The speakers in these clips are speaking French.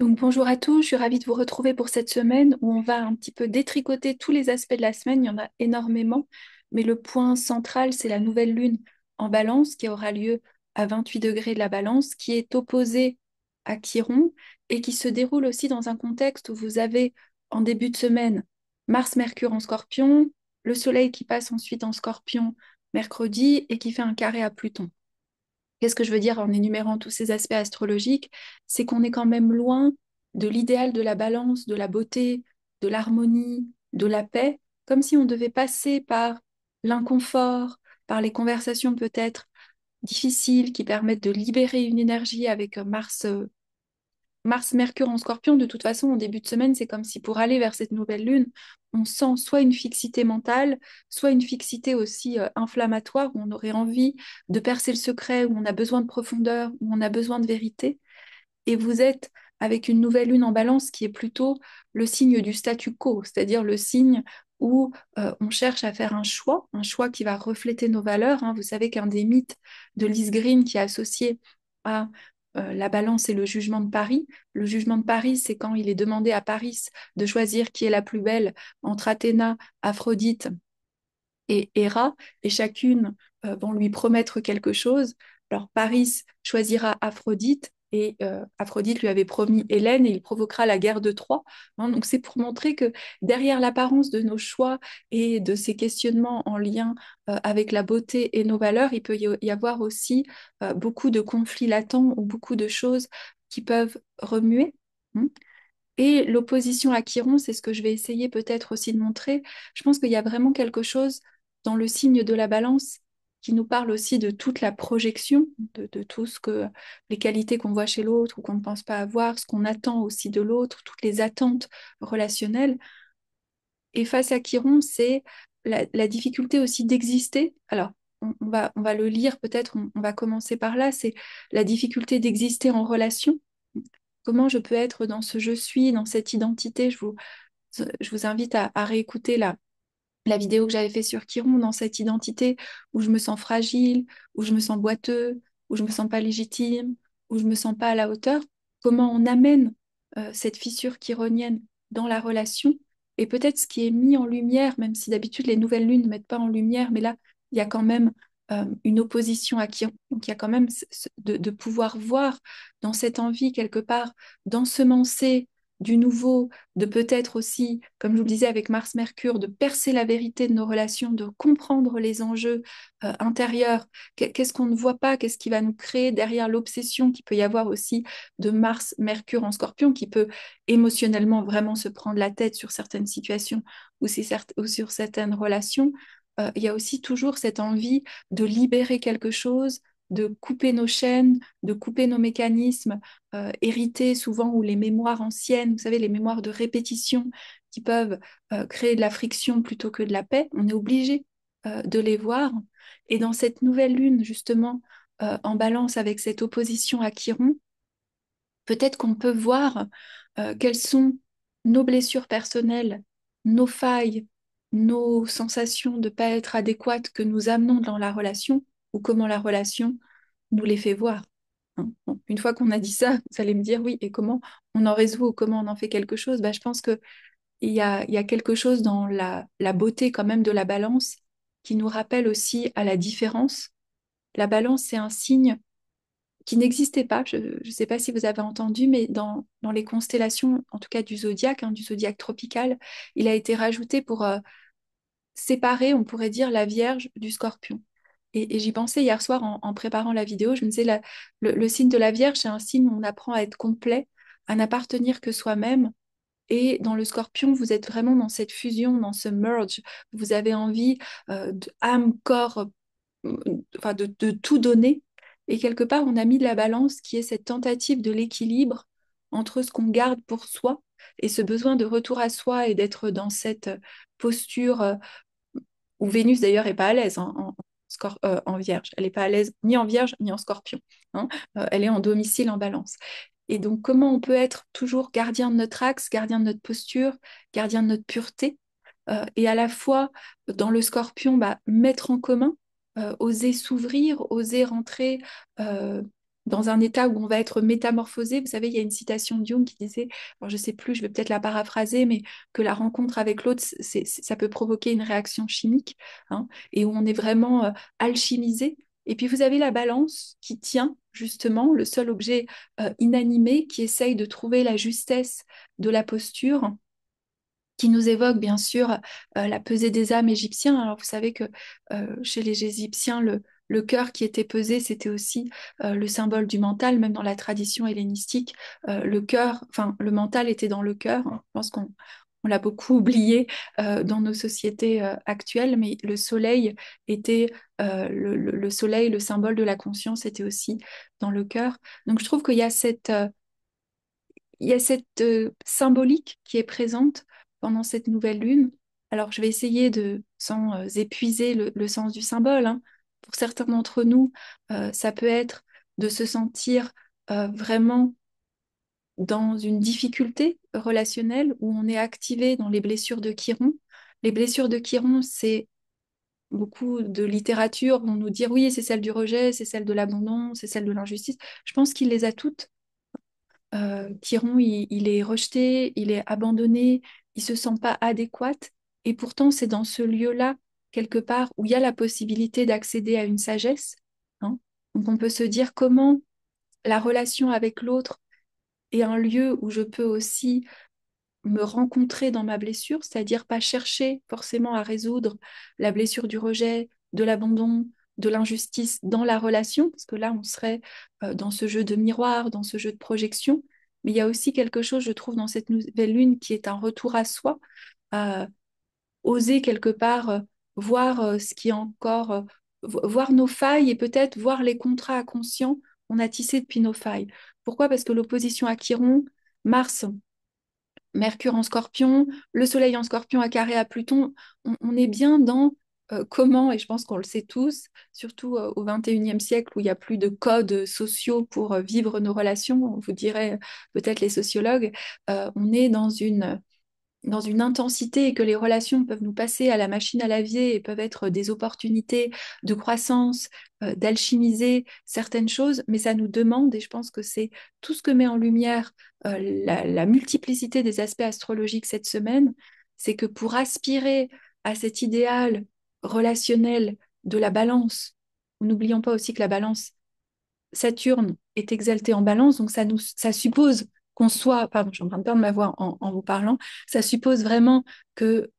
Donc bonjour à tous, je suis ravie de vous retrouver pour cette semaine où on va un petit peu détricoter tous les aspects de la semaine. Il y en a énormément, mais le point central, c'est la nouvelle lune en Balance qui aura lieu à 28 degrés de la Balance, qui est opposée à Chiron et qui se déroule aussi dans un contexte où vous avez en début de semaine Mars-Mercure en Scorpion, le Soleil qui passe ensuite en Scorpion mercredi et qui fait un carré à Pluton. Qu'est-ce que je veux dire en énumérant tous ces aspects astrologiques? C'est qu'on est quand même loin de l'idéal de la balance, de la beauté, de l'harmonie, de la paix, comme si on devait passer par l'inconfort, par les conversations peut-être difficiles qui permettent de libérer une énergie avec Mars-Mercure en Scorpion. De toute façon, en début de semaine, c'est comme si pour aller vers cette nouvelle lune, on sent soit une fixité mentale, soit une fixité aussi inflammatoire, où on aurait envie de percer le secret, où on a besoin de profondeur, où on a besoin de vérité. Et vous êtes avec une nouvelle lune en Balance qui est plutôt le signe du statu quo, c'est-à-dire le signe où on cherche à faire un choix qui va refléter nos valeurs, hein. Vous savez qu'un des mythes de Lise Green qui est associé à la balance et le jugement de Paris. Le jugement de Paris, c'est quand il est demandé à Paris de choisir qui est la plus belle entre Athéna, Aphrodite et Héra, et chacune vont lui promettre quelque chose. Alors Paris choisira Aphrodite, et Aphrodite lui avait promis Hélène, et il provoquera la guerre de Troie, hein. Donc c'est pour montrer que derrière l'apparence de nos choix et de ces questionnements en lien avec la beauté et nos valeurs, il peut y avoir aussi beaucoup de conflits latents ou beaucoup de choses qui peuvent remuer, hein. Et l'opposition à Chiron, c'est ce que je vais essayer peut-être aussi de montrer. Je pense qu'il y a vraiment quelque chose dans le signe de la balance qui nous parle aussi de toute la projection, de tout ce que les qualités qu'on voit chez l'autre ou qu'on ne pense pas avoir, ce qu'on attend aussi de l'autre, toutes les attentes relationnelles. Et face à Chiron, c'est la difficulté aussi d'exister. Alors, on va le lire peut-être, on va commencer par là, c'est la difficulté d'exister en relation. Comment je peux être dans ce je suis, dans cette identité? Je vous invite à réécouter la vidéo que j'avais fait sur Chiron, dans cette identité où je me sens fragile, où je me sens boiteux, où je me sens pas légitime, où je me sens pas à la hauteur. Comment on amène cette fissure chironienne dans la relation? Et peut-être ce qui est mis en lumière, même si d'habitude les nouvelles lunes ne mettent pas en lumière, mais là, il y a quand même une opposition à Chiron. Donc il y a quand même de pouvoir voir dans cette envie quelque part d'ensemencer du nouveau, de peut-être aussi, comme je vous le disais avec Mars-Mercure, de percer la vérité de nos relations, de comprendre les enjeux intérieurs. Qu'est-ce qu'on ne voit pas? Qu'est-ce qui va nous créer derrière l'obsession qu'il peut y avoir aussi de Mars-Mercure en Scorpion, qui peut émotionnellement vraiment se prendre la tête sur certaines situations ou sur certaines relations. Il y a aussi toujours cette envie de libérer quelque chose, de couper nos chaînes, de couper nos mécanismes hérités souvent ou les mémoires anciennes, vous savez, les mémoires de répétition qui peuvent créer de la friction plutôt que de la paix. On est obligé de les voir. Et dans cette nouvelle lune, justement, en balance avec cette opposition à Chiron, peut-être qu'on peut voir quelles sont nos blessures personnelles, nos failles, nos sensations de ne pas être adéquates que nous amenons dans la relation ou comment la relation nous les fait voir, hein. Bon, une fois qu'on a dit ça, vous allez me dire oui, et comment on en résout ou comment on en fait quelque chose? Bah, je pense qu'il y a quelque chose dans la beauté quand même de la balance qui nous rappelle aussi à la différence. La balance, c'est un signe qui n'existait pas. Je ne sais pas si vous avez entendu, mais dans les constellations, en tout cas du zodiaque tropical, il a été rajouté pour séparer, on pourrait dire, la Vierge du Scorpion. Et j'y pensais hier soir en préparant la vidéo. Je me disais, le signe de la Vierge, c'est un signe où on apprend à être complet, à n'appartenir que soi-même. Et dans le Scorpion, vous êtes vraiment dans cette fusion, dans ce merge. Vous avez envie de âme, corps, euh, enfin de tout donner. Et quelque part, on a mis de la balance qui est cette tentative de l'équilibre entre ce qu'on garde pour soi et ce besoin de retour à soi et d'être dans cette posture où Vénus d'ailleurs est pas à l'aise, hein, en Vierge. Elle n'est pas à l'aise ni en Vierge ni en Scorpion, hein. Elle est en domicile en Balance. Et donc, comment on peut être toujours gardien de notre axe, gardien de notre posture, gardien de notre pureté, et à la fois dans le Scorpion, bah, mettre en commun, oser s'ouvrir, oser rentrer. dans un état où on va être métamorphosé. Vous savez, il y a une citation de Jung qui disait, alors je sais plus, je vais peut-être la paraphraser, mais que la rencontre avec l'autre, ça peut provoquer une réaction chimique, hein, et où on est vraiment alchimisé. Et puis vous avez la balance qui tient justement le seul objet inanimé qui essaye de trouver la justesse de la posture qui nous évoque bien sûr la pesée des âmes égyptiens. Alors vous savez que chez les Égyptiens, le cœur qui était pesé, c'était aussi le symbole du mental, même dans la tradition hellénistique, le cœur, enfin le mental était dans le cœur. Je pense qu'on on l'a beaucoup oublié dans nos sociétés actuelles, mais le soleil était le soleil, le symbole de la conscience était aussi dans le cœur. Donc je trouve qu'il y a il y a cette symbolique qui est présente pendant cette nouvelle lune. Alors, je vais essayer de, sans épuiser le sens du symbole, hein. Pour certains d'entre nous, ça peut être de se sentir vraiment dans une difficulté relationnelle où on est activé dans les blessures de Chiron. Les blessures de Chiron, c'est beaucoup de littérature vont nous dire oui, c'est celle du rejet, c'est celle de l'abandon, c'est celle de l'injustice. Je pense qu'il les a toutes. Chiron, il est rejeté, il est abandonné, il se sent pas adéquat. Et pourtant, c'est dans ce lieu-là, quelque part, où il y a la possibilité d'accéder à une sagesse, hein. Donc, on peut se dire comment la relation avec l'autre est un lieu où je peux aussi me rencontrer dans ma blessure, c'est-à-dire pas chercher forcément à résoudre la blessure du rejet, de l'abandon, de l'injustice dans la relation, parce que là, on serait dans ce jeu de miroir, dans ce jeu de projection. Mais il y a aussi quelque chose, je trouve, dans cette nouvelle lune qui est un retour à soi, à oser quelque part voir ce qui est encore, voir nos failles et peut-être voir les contrats inconscients qu'on a tissés depuis nos failles. Pourquoi? Parce que l'opposition à Chiron, Mars, Mercure en Scorpion, le Soleil en Scorpion à carré à Pluton, on est bien dans comment, et je pense qu'on le sait tous, surtout au XXIe siècle où il n'y a plus de codes sociaux pour vivre nos relations, on vous dirait peut-être les sociologues, on est dans une intensité et que les relations peuvent nous passer à la machine à laver et peuvent être des opportunités de croissance, d'alchimiser certaines choses, mais ça nous demande, et je pense que c'est tout ce que met en lumière la multiplicité des aspects astrologiques cette semaine, c'est que pour aspirer à cet idéal relationnel de la balance, n'oublions pas aussi que la balance Saturne est exalté en balance, donc ça suppose qu'on soit, pardon, je suis en train de perdre ma voix en vous parlant, ça suppose vraiment qu'il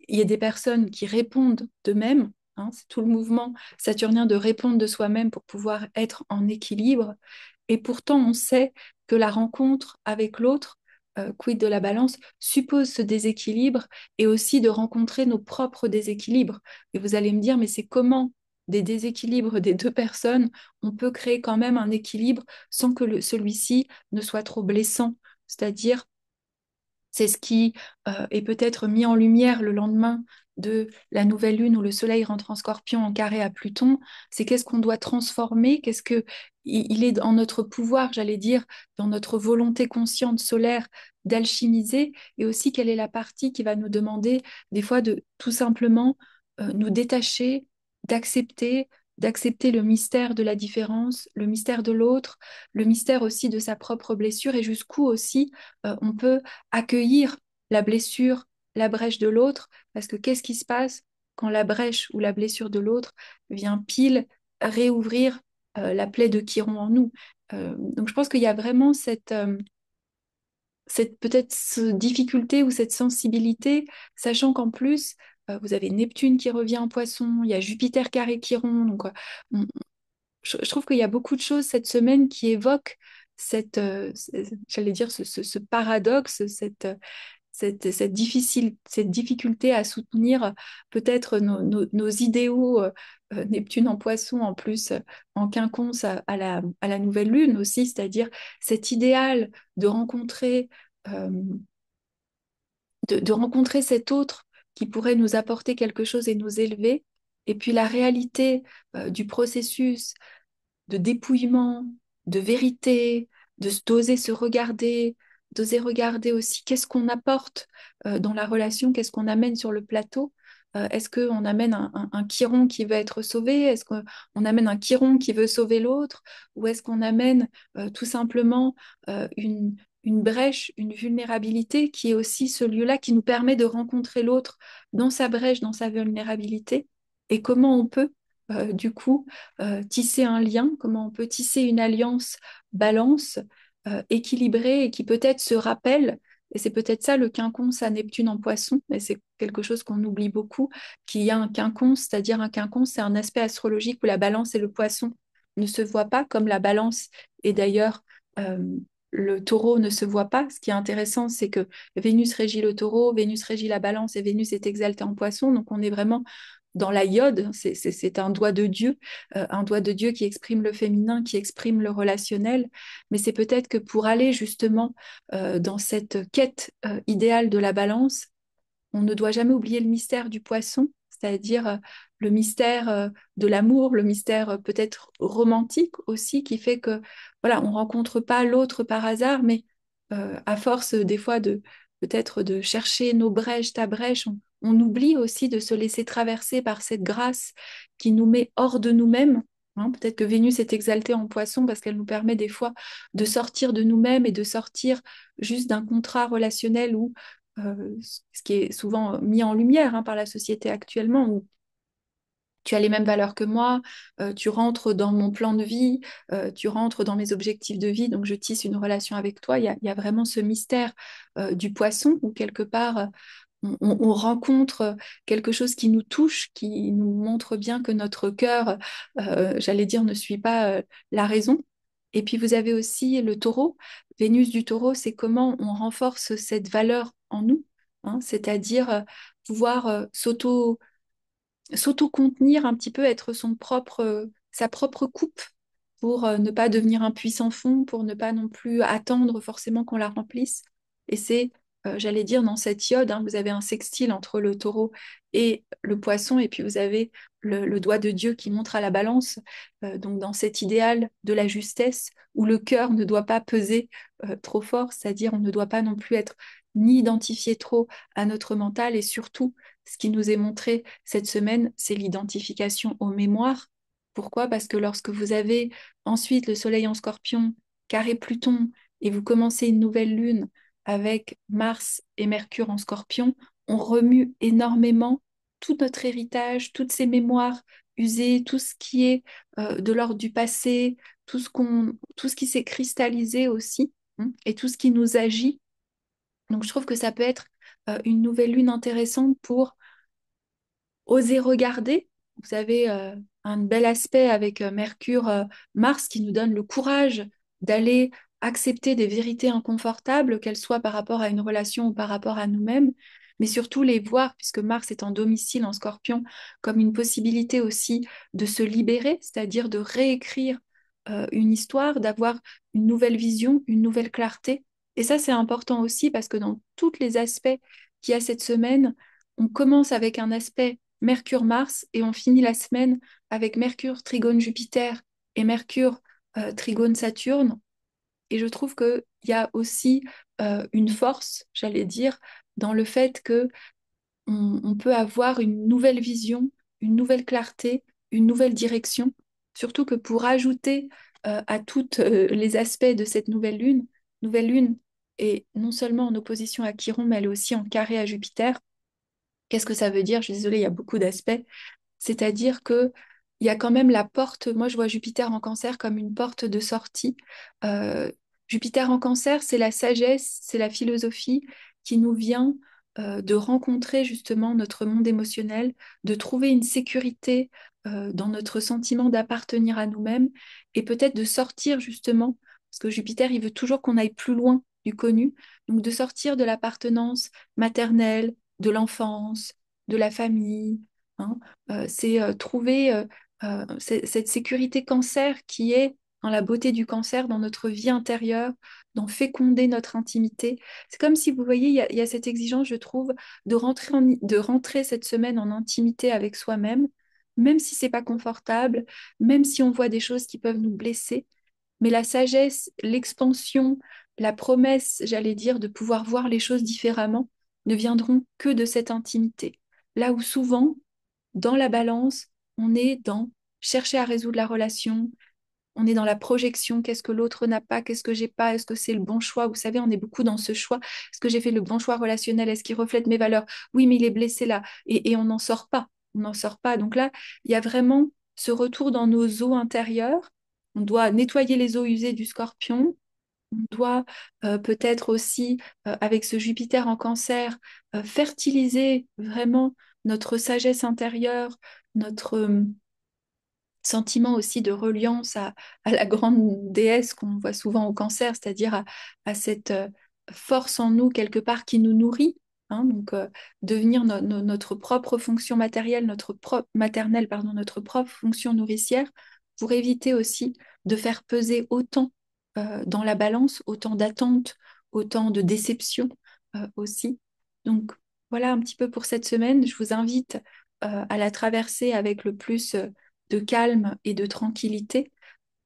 y ait des personnes qui répondent d'eux-mêmes, hein, c'est tout le mouvement saturnien de répondre de soi-même pour pouvoir être en équilibre. Et pourtant, on sait que la rencontre avec l'autre, quid de la balance, suppose ce déséquilibre et aussi de rencontrer nos propres déséquilibres. Et vous allez me dire, mais c'est comment des déséquilibres des deux personnes, on peut créer quand même un équilibre sans que celui-ci ne soit trop blessant. C'est-à-dire, c'est ce qui est peut-être mis en lumière le lendemain de la nouvelle lune où le soleil rentre en scorpion en carré à Pluton. C'est qu'est-ce qu'on doit transformer, qu'est-ce que il est en notre pouvoir, j'allais dire, dans notre volonté consciente solaire d'alchimiser, et aussi quelle est la partie qui va nous demander des fois de tout simplement nous détacher, d'accepter, d'accepter le mystère de la différence, le mystère de l'autre, le mystère aussi de sa propre blessure et jusqu'où aussi on peut accueillir la blessure, la brèche de l'autre, parce que qu'est-ce qui se passe quand la brèche ou la blessure de l'autre vient pile réouvrir la plaie de Chiron en nous. Donc je pense qu'il y a vraiment cette peut-être difficulté ou cette sensibilité, sachant qu'en plus, vous avez Neptune qui revient en poisson, il y a Jupiter carré Chiron, donc on- je trouve qu'il y a beaucoup de choses cette semaine qui évoquent j'allais dire, ce paradoxe, cette difficulté à soutenir peut-être nos idéaux, Neptune en poisson, en plus en quinconce à la nouvelle lune aussi, c'est-à-dire cet idéal de rencontrer, euh, de rencontrer cet autre qui pourrait nous apporter quelque chose et nous élever, et puis la réalité du processus de dépouillement, de vérité, d'oser se regarder, d'oser regarder aussi qu'est-ce qu'on apporte dans la relation, qu'est-ce qu'on amène sur le plateau. Est-ce qu'on amène un Chiron qui veut être sauvé? Est-ce qu'on amène un Chiron qui veut sauver l'autre? Ou est-ce qu'on amène tout simplement une brèche, une vulnérabilité qui est aussi ce lieu-là qui nous permet de rencontrer l'autre dans sa brèche, dans sa vulnérabilité? Et comment on peut, du coup, tisser un lien, comment on peut tisser une alliance balance, équilibrée et qui peut-être se rappelle, et c'est peut-être ça le quinconce à Neptune en poisson, mais c'est quelque chose qu'on oublie beaucoup, qu'il y a un quinconce, c'est-à-dire un quinconce, c'est un aspect astrologique où la balance et le poisson ne se voient pas comme la balance, et d'ailleurs, euh, le taureau ne se voit pas. Ce qui est intéressant, c'est que Vénus régit le taureau, Vénus régit la balance et Vénus est exaltée en poisson, donc on est vraiment dans la iode, c'est un doigt de Dieu qui exprime le féminin, qui exprime le relationnel, mais c'est peut-être que pour aller justement dans cette quête idéale de la balance, on ne doit jamais oublier le mystère du poisson, c'est-à-dire le mystère de l'amour, le mystère peut-être romantique aussi, qui fait que voilà, on rencontre pas l'autre par hasard, mais à force des fois de peut-être de chercher nos brèches, ta brèche, on oublie aussi de se laisser traverser par cette grâce qui nous met hors de nous-mêmes. Hein. Peut-être que Vénus est exaltée en poisson parce qu'elle nous permet des fois de sortir de nous-mêmes et de sortir juste d'un contrat relationnel où ce qui est souvent mis en lumière par la société actuellement, où tu as les mêmes valeurs que moi, tu rentres dans mon plan de vie, tu rentres dans mes objectifs de vie, donc je tisse une relation avec toi. Il y a vraiment ce mystère du poisson, où quelque part, on rencontre quelque chose qui nous touche, qui nous montre bien que notre cœur, j'allais dire, ne suit pas la raison. Et puis vous avez aussi le taureau. Vénus du taureau, c'est comment on renforce cette valeur en nous, hein, c'est-à-dire pouvoir s'auto-contenir un petit peu, être sa propre coupe pour ne pas devenir un puissant fond, pour ne pas non plus attendre forcément qu'on la remplisse. Et c'est, j'allais dire, dans cette iode, hein, vous avez un sextile entre le taureau et le poisson, et puis vous avez le doigt de Dieu qui montre à la balance, donc dans cet idéal de la justesse, où le cœur ne doit pas peser trop fort, c'est-à-dire on ne doit pas non plus être ni identifié trop à notre mental, et surtout, ce qui nous est montré cette semaine, c'est l'identification aux mémoires. Pourquoi? Parce que lorsque vous avez ensuite le Soleil en Scorpion, carré Pluton, et vous commencez une nouvelle lune avec Mars et Mercure en Scorpion, on remue énormément tout notre héritage, toutes ces mémoires usées, tout ce qui est de l'ordre du passé, tout ce qui s'est cristallisé aussi, hein, et tout ce qui nous agit. Donc je trouve que ça peut être une nouvelle lune intéressante pour oser regarder. Vous avez un bel aspect avec Mercure, Mars qui nous donne le courage d'aller accepter des vérités inconfortables, qu'elles soient par rapport à une relation ou par rapport à nous-mêmes, mais surtout les voir, puisque Mars est en domicile en Scorpion, comme une possibilité aussi de se libérer, c'est-à-dire de réécrire une histoire, d'avoir une nouvelle vision, une nouvelle clarté. Et ça, c'est important aussi parce que dans tous les aspects qu'il y a cette semaine, on commence avec un aspect Mercure-Mars et on finit la semaine avec Mercure trigone Jupiter et Mercure trigone Saturne. Et je trouve qu'il y a aussi une force, j'allais dire, dans le fait que on peut avoir une nouvelle vision, une nouvelle clarté, une nouvelle direction. Surtout que pour ajouter à tous les aspects de cette nouvelle lune est non seulement en opposition à Chiron, mais elle est aussi en carré à Jupiter. Qu'est-ce que ça veut dire? Je suis désolée, il y a beaucoup d'aspects. C'est-à-dire que il y a quand même la porte. Moi, je vois Jupiter en Cancer comme une porte de sortie. Euh, Jupiter en Cancer, c'est la sagesse, c'est la philosophie qui nous vient de rencontrer justement notre monde émotionnel, de trouver une sécurité dans notre sentiment d'appartenir à nous-mêmes et peut-être de sortir justement, parce que Jupiter, il veut toujours qu'on aille plus loin du connu, donc de sortir de l'appartenance maternelle, de l'enfance, de la famille, hein. C'est trouver cette sécurité cancer qui est dans la beauté du cancer, dans notre vie intérieure, dans féconder notre intimité. C'est comme si, vous voyez, il y a cette exigence, je trouve, de rentrer cette semaine en intimité avec soi-même, même si c'est pas confortable, même si on voit des choses qui peuvent nous blesser. Mais la sagesse, l'expansion, la promesse, j'allais dire, de pouvoir voir les choses différemment, ne viendront que de cette intimité. Là où souvent, dans la balance, on est dans chercher à résoudre la relation, on est dans la projection, qu'est-ce que l'autre n'a pas, qu'est-ce que j'ai pas, est-ce que c'est le bon choix? Vous savez, on est beaucoup dans ce choix. Est-ce que j'ai fait le bon choix relationnel? Est-ce qu'il reflète mes valeurs? Oui, mais il est blessé là. Et on n'en sort pas. On n'en sort pas. Donc là, il y a vraiment ce retour dans nos eaux intérieures. On doit nettoyer les eaux usées du scorpion. On doit peut-être aussi, avec ce Jupiter en cancer, fertiliser vraiment notre sagesse intérieure, notre sentiment aussi de reliance à la grande déesse qu'on voit souvent au cancer, c'est-à-dire à cette force en nous quelque part qui nous nourrit. Hein, donc devenir notre propre fonction matérielle, maternelle, pardon, notre propre fonction nourricière, pour éviter aussi de faire peser autant dans la balance, autant d'attentes, autant de déceptions aussi. Donc voilà un petit peu pour cette semaine. Je vous invite à la traverser avec le plus de calme et de tranquillité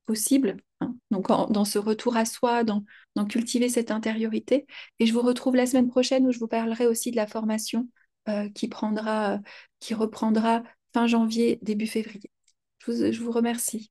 possible. Hein. Donc dans ce retour à soi, dans cultiver cette intériorité. Et je vous retrouve la semaine prochaine où je vous parlerai aussi de la formation qui reprendra fin janvier, début février. Je vous remercie.